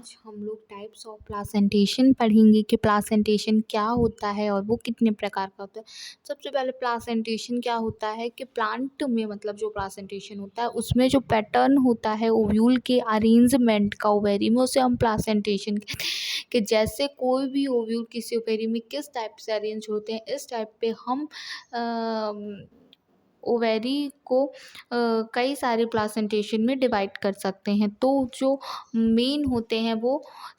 आज हम लोग टाइप्स ऑफ प्लासेंटेशन पढ़ेंगे कि प्लासेंटेशन क्या होता है और वो कितने प्रकार का होता है। सबसे पहले प्लासेंटेशन क्या होता है कि प्लांट में मतलब जो प्लासेंटेशन होता है उसमें जो पैटर्न होता है ओव्यूल के अरेंजमेंट का ओवेरी में, उसे हम प्लासेंटेशन कहते हैं। कि जैसे कोई भी ओव्यूल किसी ओवेरी में किस टाइप से अरेंज होते हैं, इस टाइप पे हम ओवेरी को कई सारे प्लासेंटेशन में डिवाइड कर सकते हैं। तो जो मेन होते हैं वो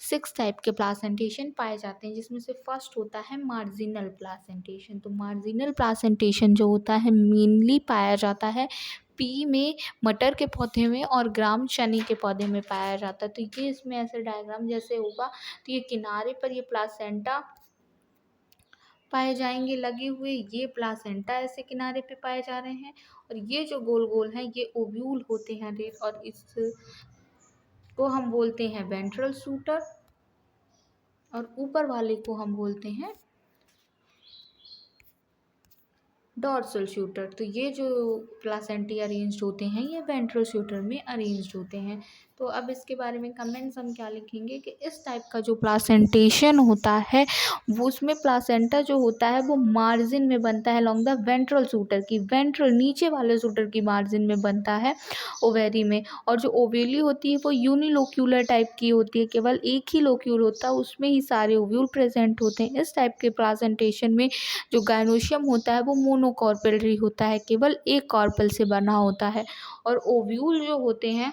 6 टाइप के प्लासेंटेशन पाए जाते हैं, जिसमें से फर्स्ट होता है मार्जिनल प्लासेंटेशन। तो मार्जिनल प्लासेंटेशन जो होता है मेनली पाया जाता है पी में, मटर के पौधे में और ग्राम चने के पौधे में पाया जाता है। तो ये इसमें ऐसे डायग्राम जैसे होगा, तो ये किनारे पर ये प्लासेंटा पाए जाएंगे लगे हुए, ये प्लासेंटा ऐसे किनारे पे पाए जा रहे हैं, और ये जो गोल गोल हैं ये ओव्यूल होते हैं रेड, और इसको हम बोलते हैं वेंट्रल शूटर, और ऊपर वाले को हम बोलते हैं डॉर्सल शूटर। तो ये जो प्लासेंटी अरेंज्ड होते हैं ये वेंट्रल शूटर में अरेंज्ड होते हैं। तो अब इसके बारे में कमेंट्स हम क्या लिखेंगे कि इस टाइप का जो प्लासेंटेशन होता है वो उसमें प्लासेंटा जो होता है वो मार्जिन में बनता है अलॉन्ग द वेंट्रल शूटर की, वेंट्रल नीचे वाले शूटर की मार्जिन में बनता है ओवेरी में। और जो ओवेली होती है वो यूनिलोक्यूलर टाइप की होती है, केवल एक ही लोक्यूल होता है, उसमें ही सारे ओव्यूल प्रेजेंट होते हैं। इस टाइप के प्लासेंटेशन में जो गायनोशियम होता है वो मोनोकॉर्पेलरी होता है, केवल एक कॉर्पल से बना होता है। और ओव्यूल जो होते हैं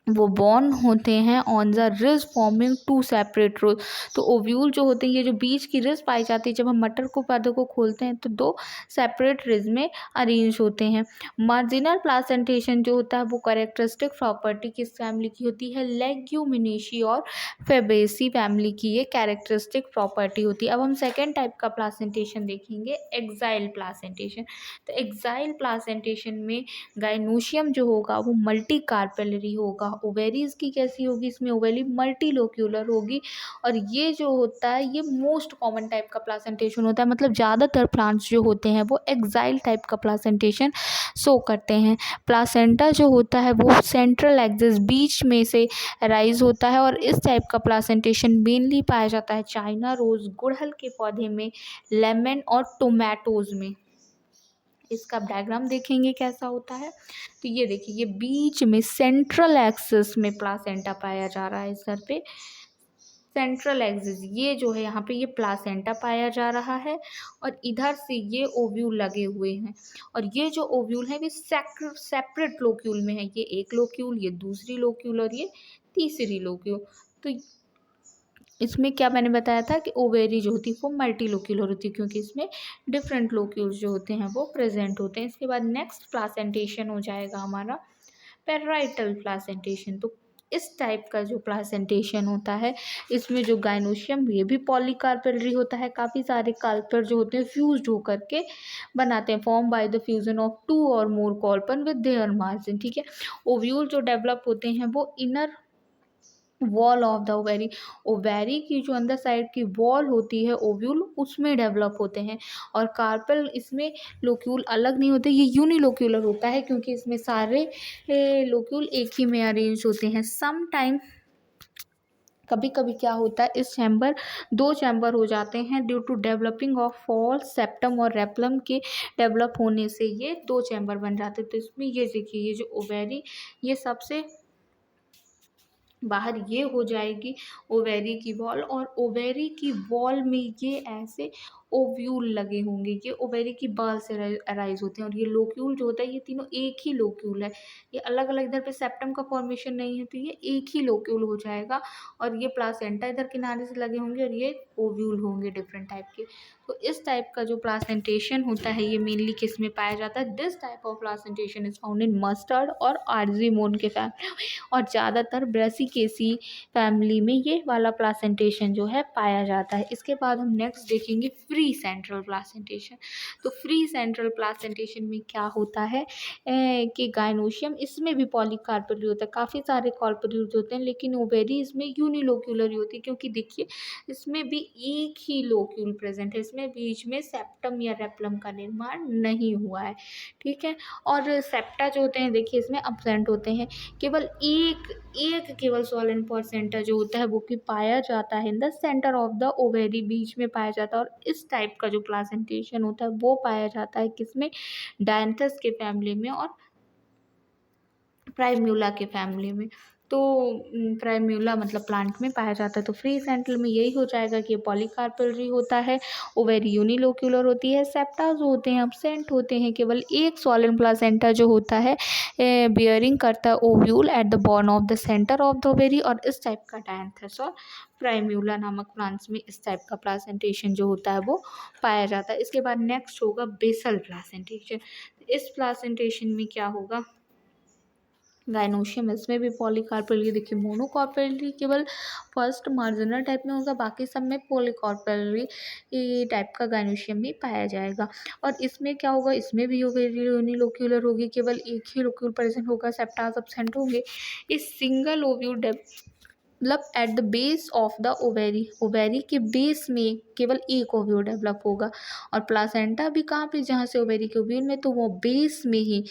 वो बॉर्न होते हैं on the ridge forming two separate rows. तो ओव्यूल जो होते हैं, ये जो बीच की रिज पाई जाती है जब हम मटर को पौधे को खोलते हैं, तो दो सेपरेट रिज में अरेंज होते हैं। मार्जिनल प्लासेंटेशन जो होता है वो कैरेक्टरिस्टिक प्रॉपर्टी किस फैमिली की होती है, लेग्यूमिनेशी और फेबेसी फैमिली की ये कैरेक्टरिस्टिक प्रॉपर्टी होती है। अब हम सेकेंड टाइप का प्लासेंटेशन देखेंगे, एक्साइल प्लासेंटेशन। तो एक्साइल प्लासेंटेशन में गाइनोशियम जो होगा वो मल्टी कार्पेलरी होगा। ओवेरीज की कैसी होगी, इसमें ओवेली मल्टी लोक्यूलर होगी। और ये जो होता है ये मोस्ट कॉमन टाइप का प्लासेंटेशन होता है, मतलब ज़्यादातर प्लांट्स जो होते हैं वो एक्साइल टाइप का प्लासेंटेशन शो करते हैं। प्लासेंटा जो होता है वो सेंट्रल एक्सिस बीच में से राइज होता है, और इस टाइप का प्लासेंटेशन मेनली पाया जाता है चाइना रोज, गुड़हल के पौधे में, लेमन और टोमेटोज में। इसका डायग्राम देखेंगे कैसा होता है। तो ये देखिए, ये बीच में सेंट्रल एक्सिस में प्लासेंटा पाया जा रहा है। इस सर पे सेंट्रल एक्सिस ये जो है यहाँ पे ये प्लासेंटा पाया जा रहा है, और इधर से ये ओव्यूल लगे हुए हैं। और ये जो ओव्यूल है ये सेपरेट लोक्यूल में है, ये एक लोक्यूल, ये दूसरी लोक्यूल, और ये तीसरी लोक्यूल। तो इसमें क्या मैंने बताया था कि ओवेरी जो होती है वो मल्टी लोक्यूलर होती है, क्योंकि इसमें डिफरेंट लोक्यूल्स जो होते हैं वो प्रेजेंट होते हैं। इसके बाद नेक्स्ट प्लासेंटेशन हो जाएगा हमारा पेराइटल प्लासेंटेशन। तो इस टाइप का जो प्लासेंटेशन होता है इसमें जो गाइनोशियम ये भी पॉलीकार्पेलरी होता है, काफ़ी सारे कार्पर जो होते हैं फ्यूज्ड होकर के बनाते हैं, form by the fusion of two or more carpels with their margin. ठीक है, ओव्यूल जो डेवलप होते हैं वो inner wall of the ovary, ovary की जो अंदर साइड की वॉल होती है ओव्यूल उसमें डेवलप होते हैं। और कार्पेल इसमें लोक्यूल अलग नहीं होते, ये यूनिलोक्यूलर होता है, क्योंकि इसमें सारे लोक्यूल एक ही में अरेंज होते हैं। सम टाइम कभी कभी क्या होता है, इस चैम्बर दो चैम्बर हो जाते हैं due to developing of false septum और रेपलम के डेवलप होने से ये दो चैम्बर बन जाते हैं। तो इसमें ये देखिए, ये जो ओवेरी ये सबसे बाहर ये हो जाएगी ओवेरी की वॉल, और ओवेरी की वॉल में ये ऐसे ओव्यूल लगे होंगे, ये ओवेरी की बॉल से अराइज होते हैं। और ये लोक्यूल जो होता है ये तीनों एक ही लोक्यूल है, ये अलग अलग इधर पे सेप्टम का फॉर्मेशन नहीं है, तो ये एक ही लोक्यूल हो जाएगा। और ये प्लासेंटा इधर किनारे से लगे होंगे, और ये ओव्यूल होंगे डिफरेंट टाइप के। तो इस टाइप का जो प्लासेंटेशन होता है ये मेनली किस में पाया जाता है, this type of placentation is found in mustard और आर्जीमोन के फैमिली, और ज़्यादातर ब्रेसिकेसी फैमिली में ये वाला प्लासेंटेशन जो है पाया जाता है। इसके बाद हम नेक्स्ट देखेंगे फ्री सेंट्रल प्लासेंटेशन। तो फ्री सेंट्रल प्लासेंटेशन में क्या होता है कि गाइनोशियम इसमें भी पॉलीकार्पेलरी होता है, काफ़ी सारे कार्पेल्यूल्स होते हैं, लेकिन ओवेरी इसमें यूनिलोक्यूलर होती है, क्योंकि देखिए इसमें भी एक ही लोक्यूल प्रेजेंट है, इसमें बीच में सेप्टम या रेपलम का निर्माण नहीं हुआ है। ठीक है, और सेप्टा जो होते हैं देखिए इसमें अब्सेंट होते हैं, केवल एक केवल सोलन प्लेसेंटा जो होता है वो कि पाया जाता है in the centre of the ovary, बीच में पाया जाता है। और इस टाइप का जो प्लासेंटेशन होता है वो पाया जाता है किसमें, डायंथस के फैमिली में और प्राइम्यूला के फैमिली में। तो प्राइम्यूला मतलब प्लांट में पाया जाता है। तो फ्री सेंट्रल में यही हो जाएगा कि पॉलीकार्पेलरी होता है, ओवेरी यूनिलोक्यूलर होती है, सेप्टा जो होते हैं अब्सेंट होते हैं, केवल एक सोलन प्लासेंटा जो होता है बियरिंग करता है ovule at the born of the centre of the ovary. और इस टाइप का डायंथस और प्राइम्यूला नामक प्लांट्स में इस टाइप का प्लासेंटेशन जो होता है वो पाया जाता है। इसके बाद नेक्स्ट होगा बेसल प्लासेंटेशन। इस प्लासेंटेशन में क्या होगा, गाइनोशियम, इसमें भी पॉलीकार्पेलरी, देखिए मोनोकार्पेलरी केवल फर्स्ट मार्जिनल टाइप में होगा, बाकी सब में पॉलीकार्पेलरी टाइप का गाइनोशियम भी पाया जाएगा। और इसमें क्या होगा, इसमें भी ओवेरी यूनिलोक्यूलर होगी, केवल एक ही लोक्यूल प्रेजेंट होगा, सेप्टास एब्सेंट होंगे। इस single ovule develop at the base of the ovary, ovary के बेस में केवल एक ओव्यूल डेवलप होगा। और प्लासेंटा भी कहाँ पे, जहाँ से ओवेरी के ओव्यूल में, तो वो बेस में ही,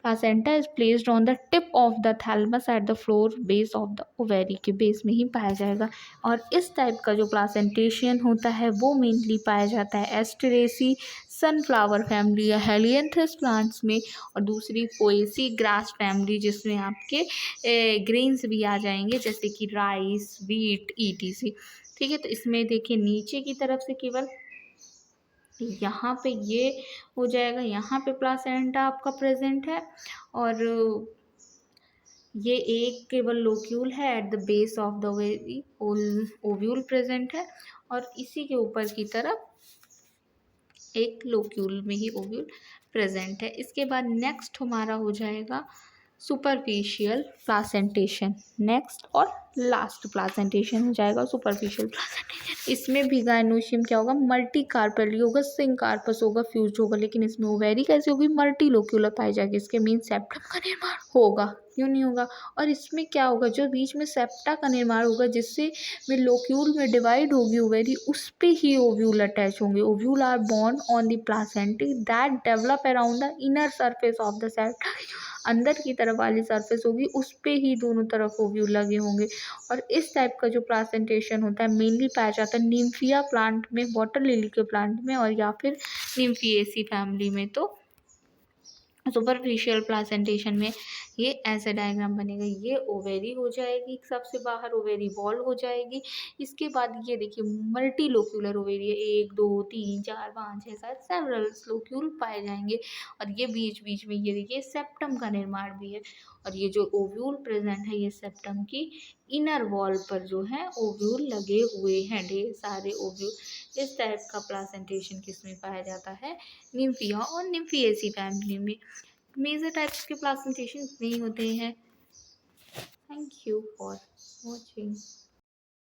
placenta is placed on the tip of the thalamus at the floor base of the ovary, के बेस में ही पाया जाएगा। और इस टाइप का जो प्लासेंटेशन होता है वो मेनली पाया जाता है एस्टेरेसी सनफ्लावर फैमिली या हेलियंथस प्लांट्स में, और दूसरी पोएसी ग्रास फैमिली जिसमें आपके ग्रेन्स भी आ जाएंगे जैसे कि राइस, वीट, ईटीसी। ठीक है, तो इसमें देखिए नीचे की तरफ से केवल यहाँ पे ये हो जाएगा, यहाँ पे प्लासेंटा आपका प्रेजेंट है, और ये एक केवल लोक्यूल है at the base of the ovary, ovule present है, और इसी के ऊपर की तरफ एक लोक्यूल में ही ओव्यूल प्रेजेंट है। इसके बाद नेक्स्ट हमारा हो जाएगा सुपरफिशियल प्लासेंटेशन। नेक्स्ट और लास्ट प्लासेंटेशन हो जाएगा सुपरफिशियल प्लासेंटेशन। इसमें भी गाइनोशियम क्या होगा, मल्टी कार्पेलरी होगा, सिंक कार्पस होगा, फ्यूज होगा, लेकिन इसमें ओवेरी कैसी होगी, मल्टी लोक्यूलर पाई जाएगी, इसके मीन सेप्टम का निर्माण होगा, क्यों नहीं होगा। और इसमें क्या होगा, जो बीच में सेप्टा का निर्माण होगा जिससे वे लोक्यूल में डिवाइड होगी ओवेरी, उस पे ही ओव्यूल अटैच होंगे। Ovule are born on the placentae that develop around the inner surface of the septa, अंदर की तरफ वाली सरफेस होगी उस पे ही दोनों तरफ ओव्यूल लगे होंगे। और इस टाइप का जो प्लासेंटेशन होता है मेनली पाया जाता है निम्फिया प्लांट में, वाटर लिली के प्लांट में, और या फिर निम्फिएसी फैमिली में। तो सुपरफिशियल प्लासेंटेशन में ये ऐसा डायग्राम बनेगा, ये ओवेरी हो जाएगी, सबसे बाहर ओवेरी वॉल हो जाएगी। इसके बाद ये देखिए मल्टी लोक्यूलर ओवेरी है, 1 2 3 4 5 6 7 सेवरल लोक्यूल पाए जाएंगे। और ये बीच बीच में ये देखिए सेप्टम का निर्माण भी है। और ये जो ओव्यूल प्रेजेंट है ये सेप्टम की इनर वॉल पर जो है ओव्यूल लगे हुए हैं, ढेर सारे ओव्यूल। इस टाइप का प्लासेंटेशन किसमें पाया जाता है, निम्फिया और निम्फिएसी फैमिली में। मेजर टाइप्स के प्लासेंटेशन नहीं होते हैं। Thank you for watching.